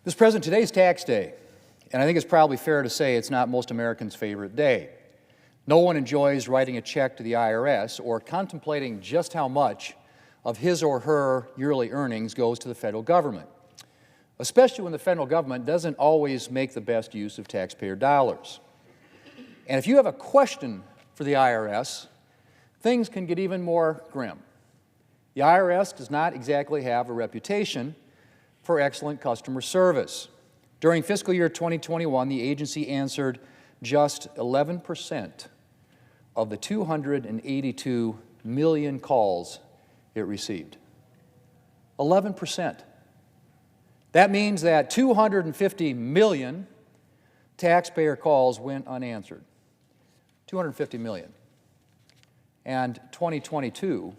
Mr. President, today's tax day, and I think it's probably fair to say it's not most Americans' favorite day. No one enjoys writing a check to the IRS or contemplating just how much of his or her yearly earnings goes to the federal government, especially when the federal government doesn't always make the best use of taxpayer dollars. And if you have a question for the IRS, things can get even more grim. The IRS does not exactly have a reputation for excellent customer service. During fiscal year 2021, the agency answered just 11% of the 282 million calls it received. 11%. That means that 250 million taxpayer calls went unanswered. 250 million. And 2022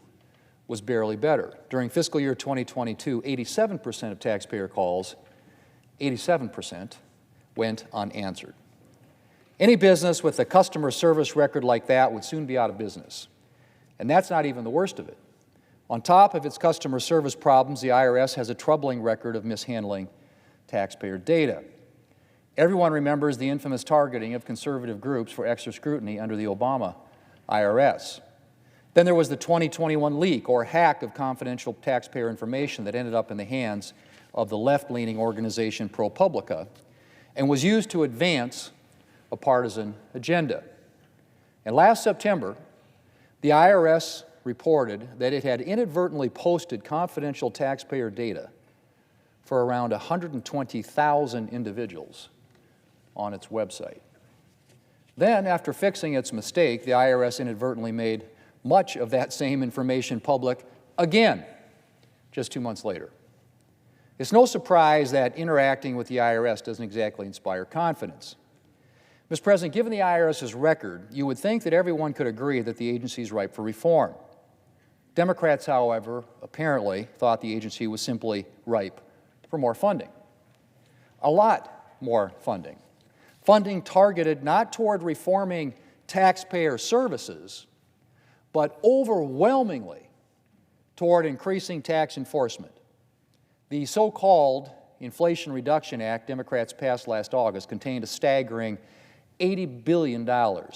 was barely better. During fiscal year 2022, 87% of taxpayer calls, 87%, went unanswered. Any business with a customer service record like that would soon be out of business. And that's not even the worst of it. On top of its customer service problems, the IRS has a troubling record of mishandling taxpayer data. Everyone remembers the infamous targeting of conservative groups for extra scrutiny under the Obama IRS. Then there was the 2021 leak or hack of confidential taxpayer information that ended up in the hands of the left-leaning organization ProPublica and was used to advance a partisan agenda. And last September, the IRS reported that it had inadvertently posted confidential taxpayer data for around 120,000 individuals on its website. Then, after fixing its mistake, the IRS inadvertently made much of that same information public again, just 2 months later. It's no surprise that interacting with the IRS doesn't exactly inspire confidence. Mr. President, given the IRS's record, you would think that everyone could agree that the agency is ripe for reform. Democrats, however, apparently thought the agency was simply ripe for more funding. A lot more funding. Funding targeted not toward reforming taxpayer services, but overwhelmingly toward increasing tax enforcement. The so-called Inflation Reduction Act Democrats passed last August contained a staggering $80 billion for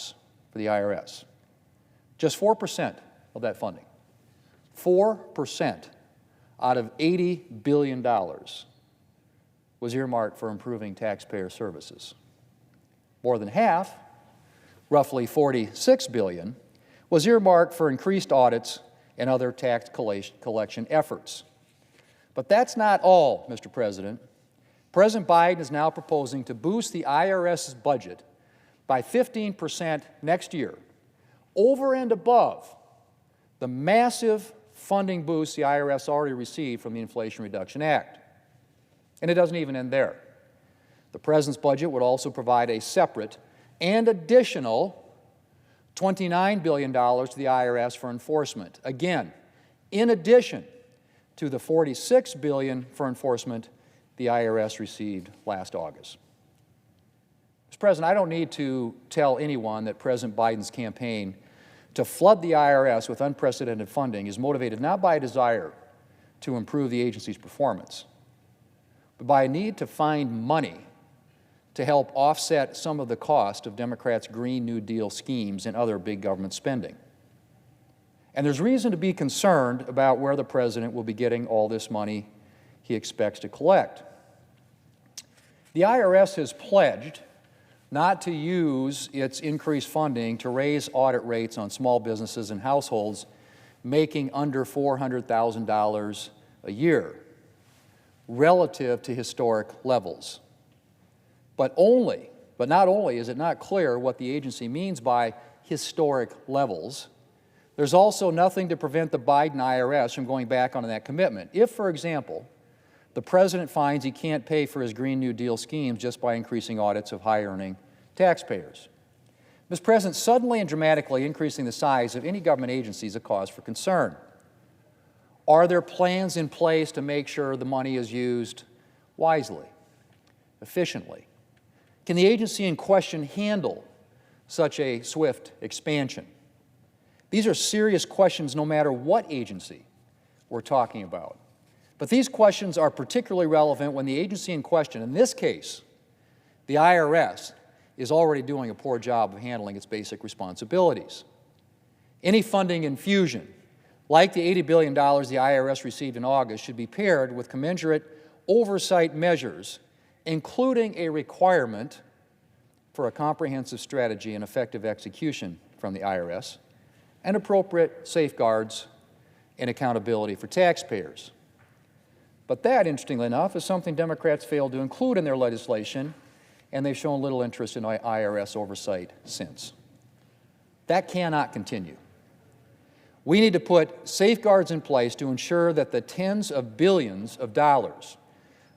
the IRS. Just 4% of that funding. 4% out of $80 billion was earmarked for improving taxpayer services. More than half, roughly $46 billion, was earmarked for increased audits and other tax collection efforts. But that's not all, Mr. President. President Biden is now proposing to boost the IRS's budget by 15% next year, over and above the massive funding boost the IRS already received from the Inflation Reduction Act. And it doesn't even end there. The President's budget would also provide a separate and additional $29 billion to the IRS for enforcement. Again, in addition to the $46 billion for enforcement the IRS received last August. Mr. President, I don't need to tell anyone that President Biden's campaign to flood the IRS with unprecedented funding is motivated not by a desire to improve the agency's performance, but by a need to find money to help offset some of the cost of Democrats' Green New Deal schemes and other big government spending. And there's reason to be concerned about where the President will be getting all this money he expects to collect. The IRS has pledged not to use its increased funding to raise audit rates on small businesses and households making under $400,000 a year, relative to historic levels. But not only is it not clear what the agency means by historic levels, there's also nothing to prevent the Biden IRS from going back on that commitment. If, for example, the President finds he can't pay for his Green New Deal schemes just by increasing audits of high-earning taxpayers. Mr. President, suddenly and dramatically increasing the size of any government agency is a cause for concern. Are there plans in place to make sure the money is used wisely, efficiently? Can the agency in question handle such a swift expansion? These are serious questions no matter what agency we're talking about. But these questions are particularly relevant when the agency in question, in this case, the IRS, is already doing a poor job of handling its basic responsibilities. Any funding infusion, like the $80 billion the IRS received in August, should be paired with commensurate oversight measures, including a requirement for a comprehensive strategy and effective execution from the IRS, and appropriate safeguards and accountability for taxpayers. But that, interestingly enough, is something Democrats failed to include in their legislation, and they've shown little interest in IRS oversight since. That cannot continue. We need to put safeguards in place to ensure that the tens of billions of dollars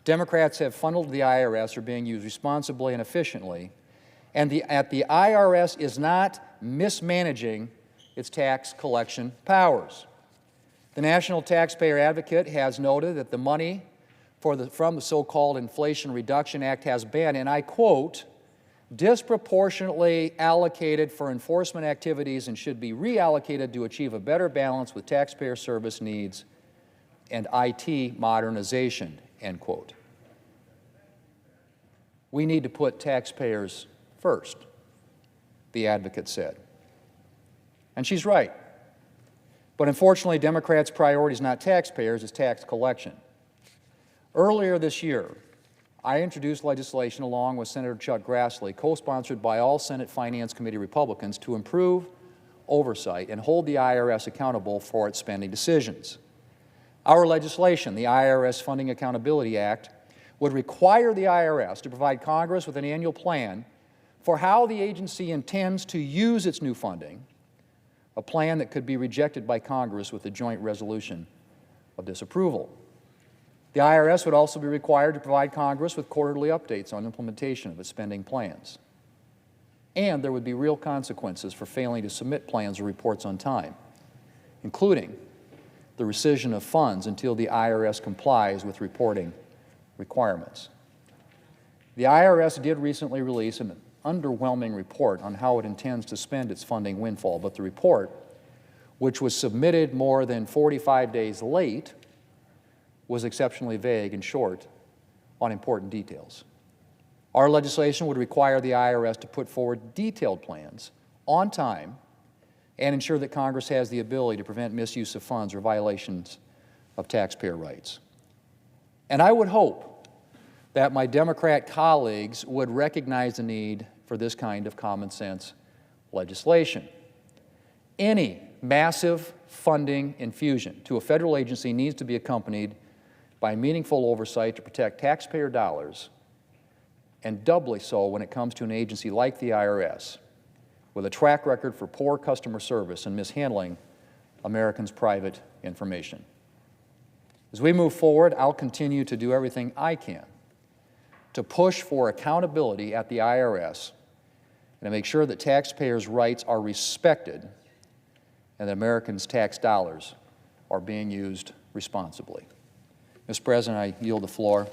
Democrats have funneled to the IRS are being used responsibly and efficiently, and the IRS is not mismanaging its tax collection powers. The National Taxpayer Advocate has noted that the money from the so-called Inflation Reduction Act has been, and I quote, disproportionately allocated for enforcement activities and should be reallocated to achieve a better balance with taxpayer service needs and IT modernization, end quote. We need to put taxpayers first, the advocate said. And she's right. But unfortunately, Democrats' priority is not taxpayers, it's tax collection. Earlier this year, I introduced legislation along with Senator Chuck Grassley, co-sponsored by all Senate Finance Committee Republicans, to improve oversight and hold the IRS accountable for its spending decisions. Our legislation, the IRS Funding Accountability Act, would require the IRS to provide Congress with an annual plan for how the agency intends to use its new funding, a plan that could be rejected by Congress with a joint resolution of disapproval. The IRS would also be required to provide Congress with quarterly updates on implementation of its spending plans. And there would be real consequences for failing to submit plans or reports on time, including the rescission of funds until the IRS complies with reporting requirements. The IRS did recently release an underwhelming report on how it intends to spend its funding windfall, but the report, which was submitted more than 45 days late, was exceptionally vague and short on important details. Our legislation would require the IRS to put forward detailed plans on time and ensure that Congress has the ability to prevent misuse of funds or violations of taxpayer rights. And I would hope that my Democrat colleagues would recognize the need for this kind of common sense legislation. Any massive funding infusion to a federal agency needs to be accompanied by meaningful oversight to protect taxpayer dollars, and doubly so when it comes to an agency like the IRS, with a track record for poor customer service and mishandling Americans' private information. As we move forward, I'll continue to do everything I can to push for accountability at the IRS and to make sure that taxpayers' rights are respected and that Americans' tax dollars are being used responsibly. Mr. President, I yield the floor.